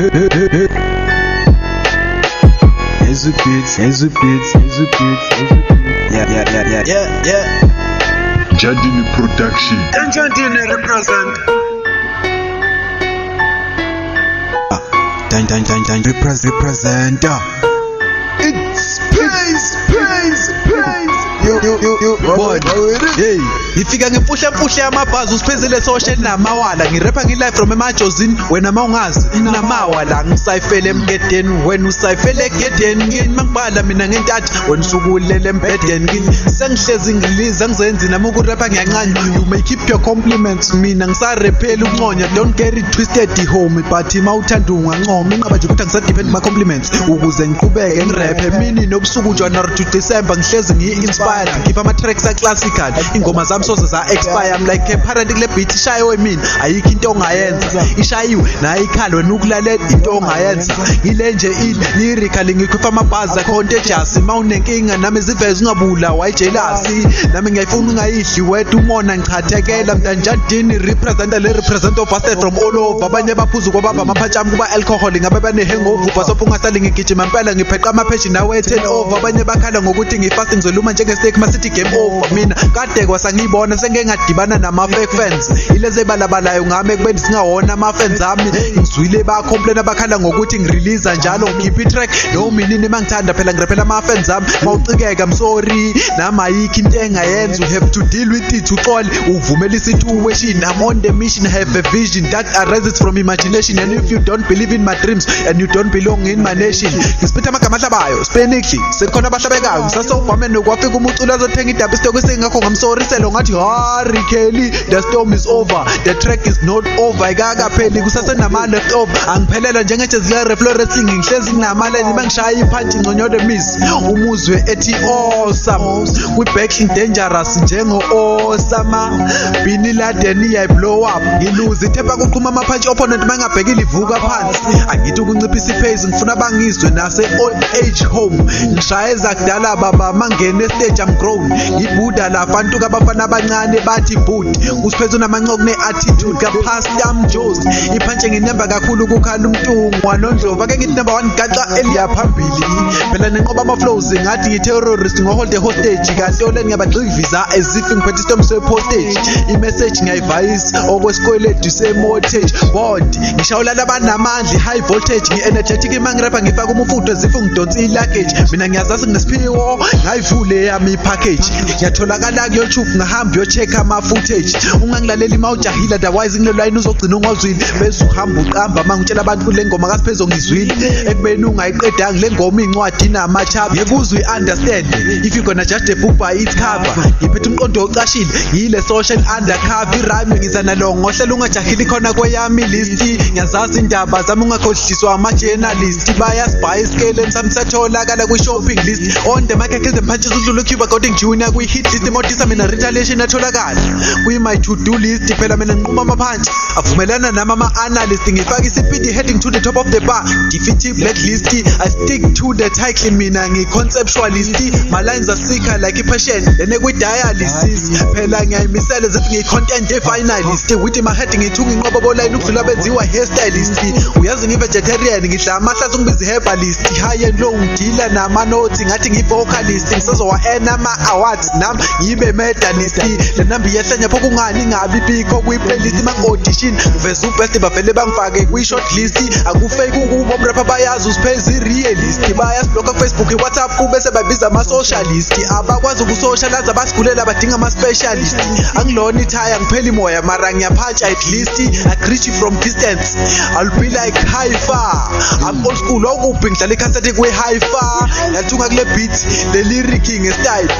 Here's the beats. Yeah. Jadini Production. Jadini represent. Represent. It's Pace. Yo, boy. Hey, ngifika ngipusha amabhazi usiphezele social namawala ngirapha ngi-live from emajozini wena mawungazi namawala ngisayifele emgedeni wena usayifele egedeni ngini mangibala mina ngentatha wena usukulele embedeni ngini sengihlezi ngiliza ngizenzi nami ukurapha ngiyancane you may keep your compliments mina ngisarephela ukunconya don't get it twisted home but mawuthanda ungancoma inqaba nje ukuthi angisadepend ma compliments ukuze ngiqhubeke ngiraphe mini nobusuku January to December ngihlezi ngi-inspired ngikhipha ama-tracks a-classical ingoma zami soze za-expire I'm like a parent kule beat ishayiwe mina ayikho into ongayenza ishayiwe nayo ikhali wena ukulalela into ongayenza ngile nje lyrical ngikhipha amabhazi contagious mawunenkinga nami ziveze ungabula wayijelasi nami ngiyayifuna ungayidli wedwa umona ngichathekela mntanjadini represent of busted from all over abanye baphuzu kwababa amaphatshami kuba alcohol ngabe bane-hangover basopha ungasali ngigijima impela ngipheqa amapheji nawe 10 over abanye bakhala ngokuthi ngifasti ngizoluma njengesteak masithi game over mina kade kwasangiyibona sengeke ngadibana nama-fake fans ilezi ebalabalayo ngami ekubeni singawona ama-fans ami ngizwile bayacomplaina bakhala ngokuthi ngireleasa njalo ngikhipha i-track noma inini mangithanda phela ngiraphela ama-fans ami mawucikeka I'm sorry nami ayikho into engayenza you have to deal with it uxole uvumela i-situation I'm on the mission I have a vision that arises from imagination and if you don't believe in my dreams and you don't belong in my nation ngisiphethe amagama ahlabayo spenikli sekukhona abahlabekayo ngisasovame nokwafika umuculo azothenga idaba isitoko sengakho ngamsoriselo ngathi Harry Kelly the storm is over the track is not over ayikakapheli kusasenama-left over angiphelela njengejezia Florence ngihlezi nginamaleni mangishaya iphanti ngconyode miss umuzwe ethi awesome kwi-back dangerous njengo-Osama Bin Laden iyayiblow up ngiluze ithemba kuqhuma amaphansi opponent mangabhekile ivuka phansi angithi ukunciphisa ipace ngifuna bangizwe nase-old age home ngishaya ezakudala baba mangene stage I'm grown ngibhuda labantu kabafana abancane bathi bhuti usiphethe unamancoku ne-attitude kapastam Jos iphantshi nginemba kakhulu kukhala umntungwa nondlovu ake ngithi number 1 gaxa eliyaphambili phela nenqoba ama-flows ngathi ngi-terrorist ngohold hostage kahle oleni ngiyabagxivisa as if ngiphethe istom se-postage imessage ngiyayivayisi okwesikweletu se-mortage bond ngishawulala abanamandla high voltage ngi-energetic imangirapha ngifaka umufutho as if ngidonsa i-luggage mina ngiyazazi nginesiphiwo ngayivule yami i-package ngiyatholakala ku-YouTube ngahamba uyo-check-a ama-footage ungangilaleli mawujahile otherwise ngilelayini uzogcina ungawuzwile bese uhamba uqamba mangitshela abantu le ngoma kasiphezo ngizwile ekubeni ungayiqedanga le ngoma incwadi inamachapter ngeke understand if you gonna judge the book by its cover ngiphethe umqondo ocashile yile social undercover irhyme ngizana lo ngohlela ungajahili khona kweyami list ngiyazazi indaba zami ungakhohliswa ama-journalist bayasibhaya esikeleni sami satholakala kwi-shopping list on the market ezemphantshiza udlula ucuba goding junior kwi-hit list imotisa mina retaliation atholakala kwi-my to-do list phela mina nginquma amaphantshi avumelana nami ama-analyst ngifaka isipidi heading to the top of the bar defeat blacklist I stick to the title mina ngi-conceptualist my lines are sicker like i-passion then kwi-dialysis phela ngiyayimisele zithi ngiyi-content e-finalist with my head ngithunga inqobo bolayini ukudlula benziwa hairstylist uyazi ngi-vegetarian ngidla amahlasi ungibiza i-herbalist high and low ngidila nama-notes ngathi ngi-vocalist ngisazowa-earn ama-awards nami ngibe medalist le namba iyehlanya pho kungani ngabi bikho kwi-playlist ma-audition ngiveza ubest bavele bangifake kwi-short list akufake ukubo mrapha bayazi usipheze i-realist bayasiblokha kufacebook i-whatsapp kubese babiza ama-socialist abakwazi ukusocialize abasigulela badinga ama-specialist angilona ithaya ngiphela imoya mara ngiyaphatsha at least I greet you from distance I'll be like hi-fi I'm old school okuphi ngidlala ikhasethi kwe-hi-fi ngiyathunga kule beat le lyric nge-style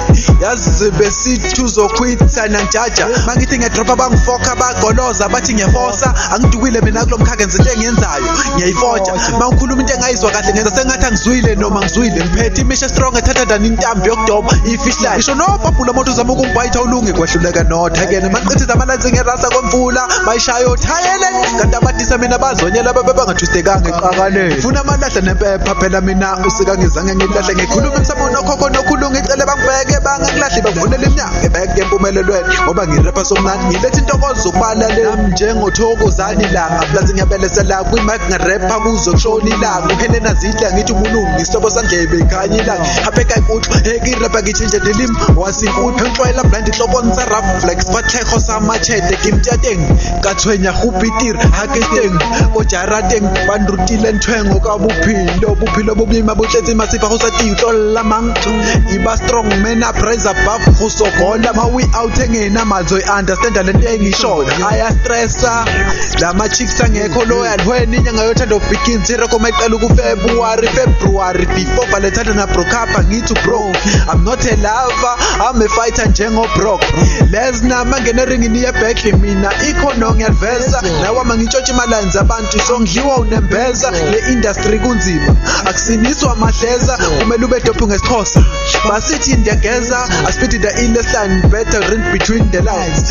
yazi besithi uzokhwitha nangijaja mangithi ngiyadropha bangifoka bagoloza bathi ngiyafosa angidukile mina kulo mkhakha ngize into engiyenzayo ngiyayifotsha mawukhuluma into engayizwa kahle ngenza sengathi angizwile noma ngizwile ngiphethe imisha strong ethatha than intambi yokudoba i-fishline ngisho nobhabhula moto uzama ukungibhayitha ulunge kwahluleka nothakene mangiqithiza amalansi ngerasa komfula bayishaya othayeleni kanti abadisa mina bazonyela babe bangatwistekanga eqakaleni ngifuna amalahla nempepha phela mina usika ngizange ngilahle ngikhulume emsamoni okhokho nokhulu ngicele bangibheke bangangilahle bavunele iminyango ebheke empumelelweni ngoba ngirapha somnandi ngiletha intokozo zokubalale nami njengothokozani langa plus ngiyabelesela kwi-mic ngarapha kuzo kushona ilanga uhelena zidla ngithi umunungu ngisihlobo sandlebe ikhanya ilanga hapheka ikuthu ngirapha ngitshintshe dilimi wasinkuthu ngixwayela blind ihlobonisa rough flex fathekho samachete kimtyateng kathwenya hupitiri haketeng kojarateng bandrutile ntwengo kabuphilo bobima botletse masipa go sa titlolla mang iba strong man uprise above go sokola ma we out engena mazo understand lento engishoyo aya stressa lama chicks angekho loyal when inyanga yothando begins irekoma iqala ku February before Valentine na broke up ngithi bro I'm not a lover I'm a fighter njengo Brock Lesnar mangena ringini ye back mina ikhono ngiyaveza nawe mangitshotshima imalani zabantu songidliwa unembeza le industry kunzima akusiniswa mahleza kumele ube dope ngesixhosa basithi ndiyageza I spit the endless line better read between the lines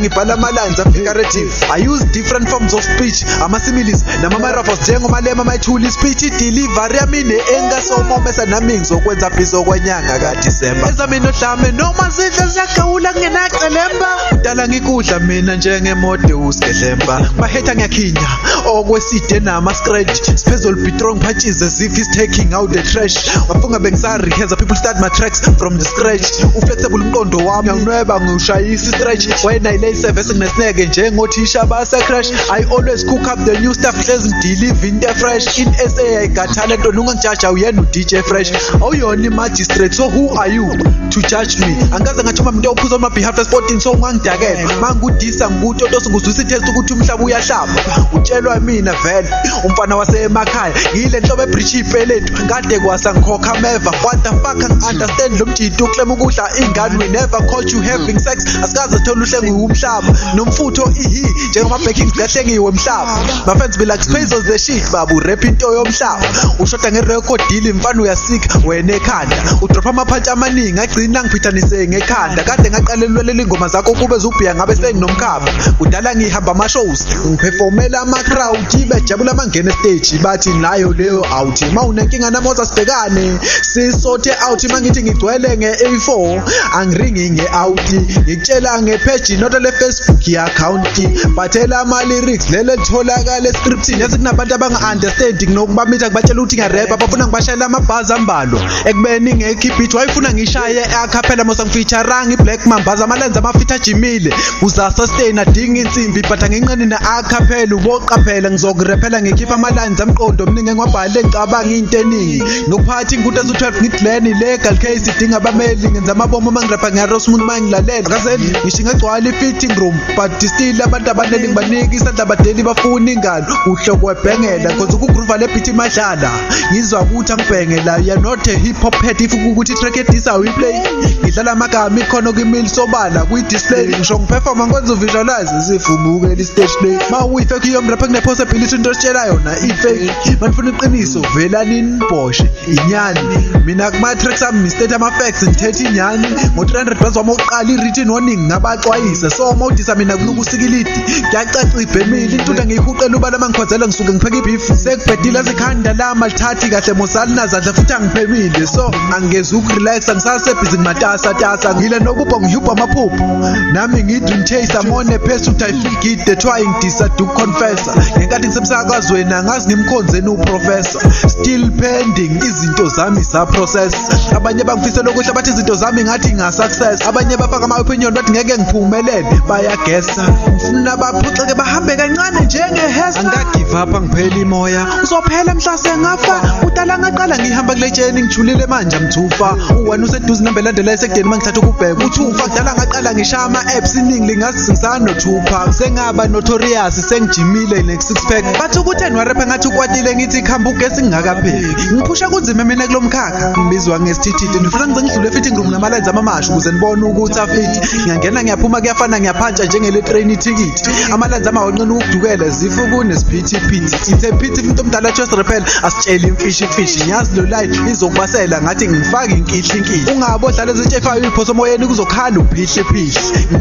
ngibhala ama lines figurative I use different forms of speech ama similes nama metaphors njengomalema mayithula speech delivery yami engasomomesa nami ngizokwenza bizo kwenyanga ka December ezamini ohlame noma zidle ziyagawula kungenacelemba udala ngikudla mina njengemode usigedlemba bahetha ngiyakhinya okweside nama scratch special beatrong patches as if he's taking out the trash wafunga bengisari henza people start my tracks from the scratch uflexible umqondo wami ngiyawnweba ngiushayisa stretch wena ile service nginesineke njengothisha basa crash I always cook up the new stuff hlezi deliver into fresh in SA I got talent ungangijaja uyena uDJ Fresh awuyona magistrate so who are you to judge me angaze ngathuma umuntu ophuza on my behalf sporting so ngangidakela mangudisa nguthi otosi nguzwisa test ukuthi umhlaba uyahlaba utshelwa mina vele umfana wasemakhaya ngile nhlobo ebridge iphelethu kade kwasa ngikhokha meva what the fuck understand lo mjito uklema ukudla ingane we never caught you having sex asikaze thola uhlengu umhlaba nomfutho ihi njengoma backings kahlengiwe emhlaba my friends be like space the shit babu rap into yomhlaba ushoda ngerecord deal mfana uyasika wena ekhanda udrop amaphantsha amaningi agcina ngipithanise ngekhanda kade ngaqalelwe ingoma zakho kube zubhiya ngabe senginomkhaba udala ngihamba ama shows ngiperformela ama crowd bejabula mangena stage bathi nayo leyo out mawunenkinga namoza sibhekane sisothe out mangithi ngigcwele nge-A4 angiringi nge-out ngikutshela ngepage not le Facebook account bathela ama lyrics lele litholakala scripting yazi kunabantu abanga-understanding nokubamitha kubatshela ukuthi ngiyarap bafuna ngibashayela amabhazi ambalo ekubeni ngekhipha it wayifuna ngishaye acapella mosa ngifeaturanga i-Black Mambaza amalenzi amafitha ajimile uzasustain adinga insimbi but anginqeni na-acapella uboqaphela ngizokurephela ngikhipha ama-lines amqondo mningi engwabhale ngicabanga into eningi nokuphatha inkuta ezu-12 ngidleni legal case idinga abameli ngenza amabomo mangirapha ngiyarosemuntu mangilalela akazeni ngisho ingagcwala i-fitting room but still abantu abanele ngibanika isandla abadeli bafuna ingalo uhle kwebhengela cause ukugroova le beat imadlala ngizwa ukuthi angibhengela you're not a hip hop head if ukuthi i-track edisa uyiplay ngidlala amagama ikhono kwimili sobala kwi-display ngisho ngiperforma ngikwenza uvisualize zivumukela i-stage play ma uyifake iyomrapha kune-possibility into ositshela yona i-fake manifuna iqiniso vela nini boshe inyani mina kuma-tracks ami ngistate ama-facts ngithethe inyani ngo-300 bans wami oqala i-written warning ngabaxwayisa so mawudisa mina kunuka usikilidi ngiyacaca ibhemile intutha ngiyihuqela ubala mangikhwazela ngisuke ngipheka i-beef sekubhedile zikhanda lama lithathi kahle mosali nazadla futhi angiphemile so angingeza ukurelaxa ngisasebhizi ngimatasatasa ngile nobubho ngihubha amaphupho nami ngi-dream chase amone pursuit I feel guilty the trying to confessor ngenkathi ngisemsakazweni angazi ngimkhonzeni uprofessor still pending izinto zami za-process abanye bangifisela ukuthi bathi izinto zami ngathi nga-success abanye bafaka ama-opinion bathi ngeke ngiphumelele bayagesa ngifuna baphuxeke bahambe kancane njengehesa angagive up angiphela imoya uzophela mhla sengafa udala ngaqala ngihamba kule tsheni ngijulile manje ngithufa uwena useduze nambelandela esekudeni mangithatha ukubheka uthufa kudala ngaqala ngishaya ama-apps iningi lingazi ngisanothupha sengaba notorious sengijimile ne-six pack bathi ukutheni warepha ngathi ukwatile ngithi khamba ugesi ngingakapheki ngiphusha kunzima mina kulo mkhakha ngibizwa ngesithithiti ngifuna ngize ngidlule fitting room nama-lines amamasha ukuze nibone ukuthi afithi ngiyangena ngiyaphuma kuyafana ngiyaphantsha njengele train ithikithi ama-lines amahonqeni ukudukela zifa kunesiphithiphithi pity it's a pity umuntu omdala just repel asitshela imfishi ngiyazi lo line izokubasela ngathi ngifaka inkihli ungabodlala ezintshefayo iphoso emoyeni kuzokhala uphihli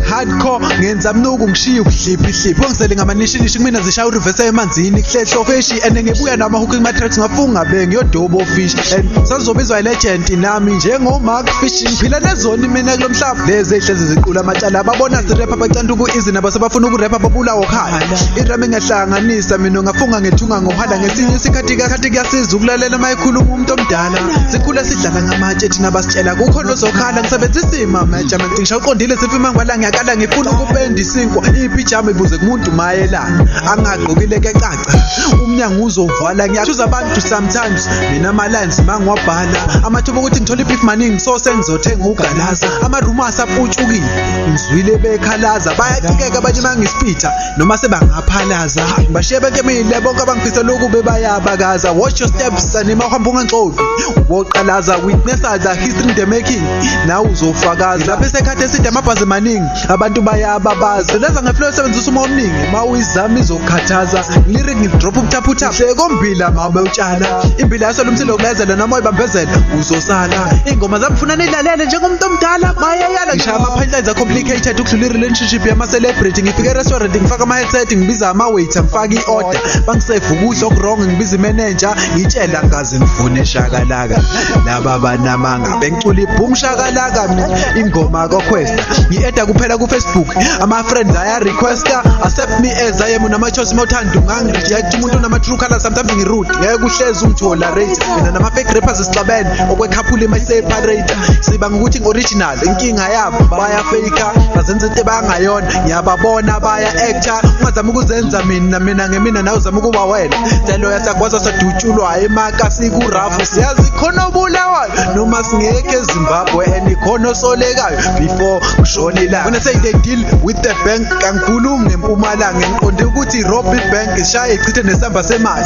hardcore ngenza mnuku ngishiya uhliphi ungisele ngamanishinishi kumina zishaya ureverse emanzini kuhlehlo feshi and ngebuya nama-hooking matracks ngafunga bengiyodobo fish and sazobizwa ilegend nami njengo-Mark Fish ngiphila nezoni mina kulo mhlaba lezi ehlezi ziqula amacala ababona sirepha bacanda uku-easy nabo sebafuna ukurepha babulawo khaya irame ngiyahlanganisa mina ngafunga ngethunga ngohala ngesinye isikhathi kuyasiza ukulalela uma ekhuluma umuntu omdala sikhula sidlala ngamatshe thina basitshela kukhona ozokhala ngisebenzisa imamejament ngisho uqondile sifima ngibala ngiyakala ngifuna ukupenda isinkwa ipijama ibuze kumuntu mayelana angagqokile kecaca umnyango uzovala ngiyachuza abantu sometimes mina ama-lines mangiwabhala amathuba ukuthi ngithole i-beef maningi so sengizothenga ugalaza ama-rumors aputshukile ngizwile bekhalaza bayacikeka abanye mangispitha noma sebangaphalaza bashiye bekemile bonke abangifisela ukube bayabakaza watch your steps anima uhamba ungangxovi woqalaza witnessaza history in the making nawe uzofakaza lapho esekhathi eside amabhazi maningi abantu bayababaza leza ngeflow esebenzisa uma omningi ma uyizama izokukhathaza lyric ngidrop ubuthaphutha hleko mbila mabe utshala imbila yasolo umthilo ukulezela noma uyibambezela uzosala ingoma zami funa nilalele njengomuntu omdala mayayala ngishaya ama-punchlines a-complicated ukudlula i-relationship yama-celebrity ngifika e-restaurant ngifaka ama-headset ngibiza ama-waiter ngifaka i-order bangisefa ukudla okurong ngibiza i-manager ngitshela ngaze ngifune shakalaka laba banamanga bengicula ibhum shakalaka ingoma koquesta ngi-eda kuphela ku-Facebook ama-friends aya-requesta accept me as I am unamachosi mawuthanda ungangireject umuntu onama-true color sometimes ngirude ngeke uhlezi ungitholerate mina nama-fake rappers sixabene okwekhaphula ima-separate siba ngokuthi ngi-original inkinga yabo bayafaka bazenza into bangayona ngiyababona baya-actor ungazama ukuzenza mina ngemina nawe uzama ukuba wena telo yasagwaza sadutshulwa emaka sikurafu siyazi khona obulawayo noma singeke eZimbabwe and khona osolekayo before ushonela when I say they deal with the bank kangikhulumi ngempumalanga ngiqonde ukuthi rob bank ishaya ichithe nesamba semali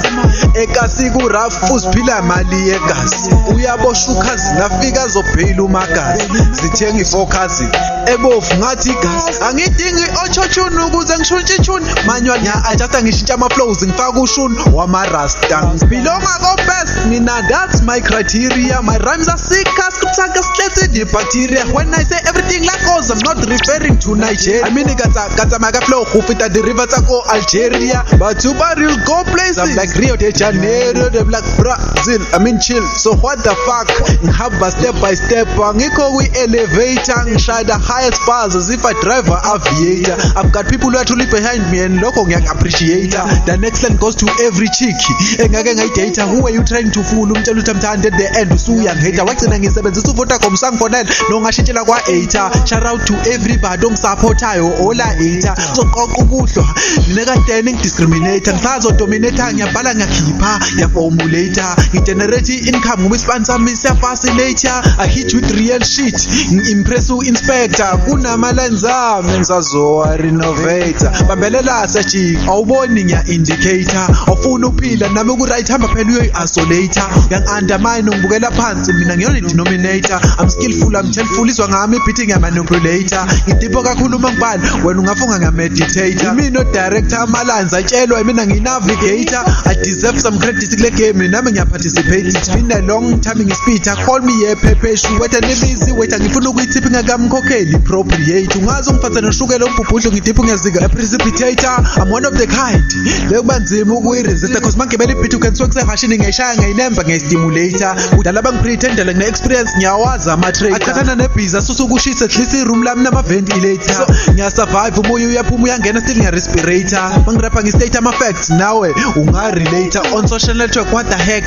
ekasiku-rafu uziphila mali yegazi uyabosha ukhazi nafika azobheyila umagazi zithenga ifocusing ebovu ngathi igazi angidingi i-auto-tune ukuze ngishuntshe itune manual ngiya-adjusta ngishintsha ama-flows ngifaka ushuni wamarasta ngibhilonga ko-best mina that's my criteria my rhymes are sick askutaka slethe the-bacteria when I say everything like goes I'm not referring to Nigeria I mean katsamaka flow gufita the river tsako Algeria batho ba real go places I'm like Rio de Janeiro they like Brazil I mean chill so what the fuck ngihamba step by step angikho kwi-elevator ngishaya the highest bars as if I drive an aviator I've got people who are truly behind me and lokho ngiyak-appreciate the next line goes to every chick engake ngayidata who are you trying to fool umtshela ukuthi amthande at the end usuyangihata wagcina ngisebenzisa uVodacom sangifonela nongashintshela kwa-8 shout out to everybody ongisupportayo ola-8 soqoqa ukuhlwa ninekadeni ngidiscriminator ngisazodominata ngiyabhala ngiyakhipha ngiyaformulator ngigenerate i-income ngoba isibani sami siyafacilitator I hit with real shit ngi-impress u-inspector kunama-lines ami ngisazowa-renovator bambelela sejika awuboni ngiya-indicator awufuna uphila nami uku-right hamba phela uyoyi-isolator uyangi-undermine ungibukela phansi mina ngiyona-denominator I'm skillful I'm helpful izwa ngami ibhithi ngiyamanipulator ngidipho kakhulu uma ngibala wena ungafunga ngiyameditator imina odirector ama-lines atshelwa mina ngi-navigator I deserve some credit kule game nami ngiyaparticipate it's been a long time ngispitha call me yephepeshu wetha nibizi wetha ngifuna ukuyithiphi ngakamkhokheli appropriate ungazi ungiphathe noshukela umbhubhudlo ngidipho ngiyazika a-precipitator I'm one of the kind lekuba nzima ukuyi-resista cause mangibela ibhithi ucanswe kusefashini ngiyayishaya ngayinemba ngiyayistimulator kudala bangipretendela ngine-experience ngiyawazi ama-trade achathana nebhiza susukushisa at least i-room lami nama-ventilator so ngiyasurvive umoya uyaphuma uyangena still ngiya-respirator mangirapha ngi-state ama-facts nawe unga-relator on social network what the heck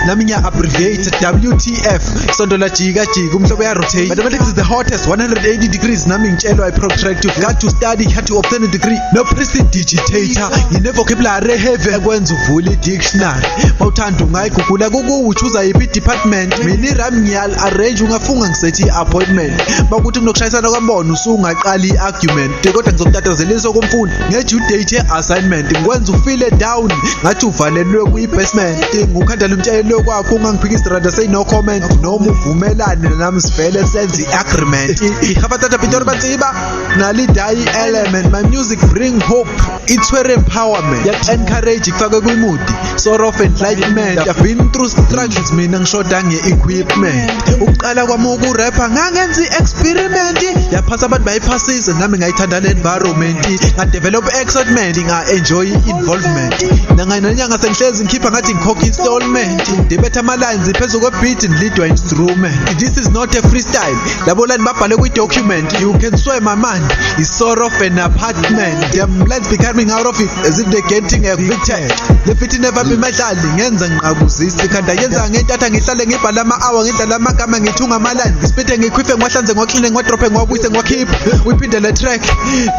nami ngiya-abbreviate WTF isondo lajika umhlobo ya-rotate mathematics is the hottest 180 degrees nami ngitshelwa i-protract you've got to study had to obtain a degree no prestidigitator ngine-vocabulary heavy ekwenza uvule i-dictionary mawuthanda ungayigugula kukuwuchuza yiphi i-department mina i-ram ngiyal-arrange ungafunga ngisethi i-appointment bakuthi kunokushayisana kwambono usungaqali i-argument kodwa ngizokutatazelisa komfundi nge-due date ye-assignment ngikwenza ufile down ngathi uvalelwe kwi-basement ngukhandala umtshayelo kwakho ungangiphika isitrada say no comment noma uvumelane nami sivele senze i-agreement Kafatata Pitor Batiba Nali Dai element. My music bring hope. It's where empowerment. Yet encourage ifake kuyimudi. Sort of enlightenment. I've been through struggles mina ngishoda nge-equipment. Uqala kwami ukurapper ngangenza i-experiment. Yaphasa abantu bayiphasisa nami ngayithanda le-environment. Ngadevelop excitement, nga-enjoy involvement. Nanganyanga sengihlezi ngikhipha ngathi ngikhokha installment. Ndibetha ama-lines phezu kwe-beat ngilidwa instrument. This is not a freestyle. Labo lines babhale kwi-document. You can swear my man is sort of an apartment. Them lines be coming out of it as if they're getting evicted. The fit never be medlali ngenza ngiqabuzisi khanda yenza ngentatha ngihlale ngibhala ama-hour ngidlala amagama ngithunga ama-lines ngisipithe ngikhwiphe ngwahlanze ngwakline ngwadrophe ngwabuyise ngwakhiphe uyiphinde le track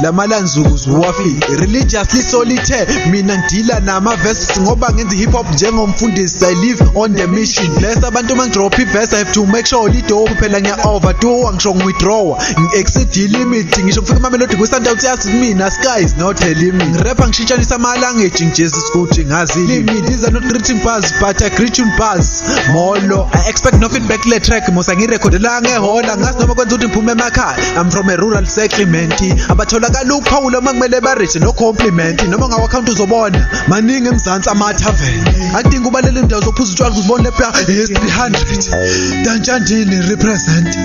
lama-lines ukuzuwafike religiously solitaire mina ngidila nama-verses ngoba ngenza i-hip-hop njengomfundisi I live on the mission bless abantu uma ngidropha i-verse I have to make sure lidope phela ngiya-overdo angisho ngi-withdrawa ngi-exceed i-limit ngisho ngifika amamelodi kwi-standout yazi mina sky is not a limit ngirapha ngishintshanisa ama-language ngijezis ukuthi ngazi limit these are not greeting bars but I greet you bars molo I expect no feedback le track musa ngirekhodela ngehola ngazi noma kwenza ukuthi ngiphume emakhaya I'm from a rural settlement abatholakala ukuphawula uma kumele barishe no compliment noma ngawakhawunti uzobona maningi emzansi amathaveni akudinga ubalele indawo zokuphuza utshwala kuzibona lepha yes 300 Danjandini represent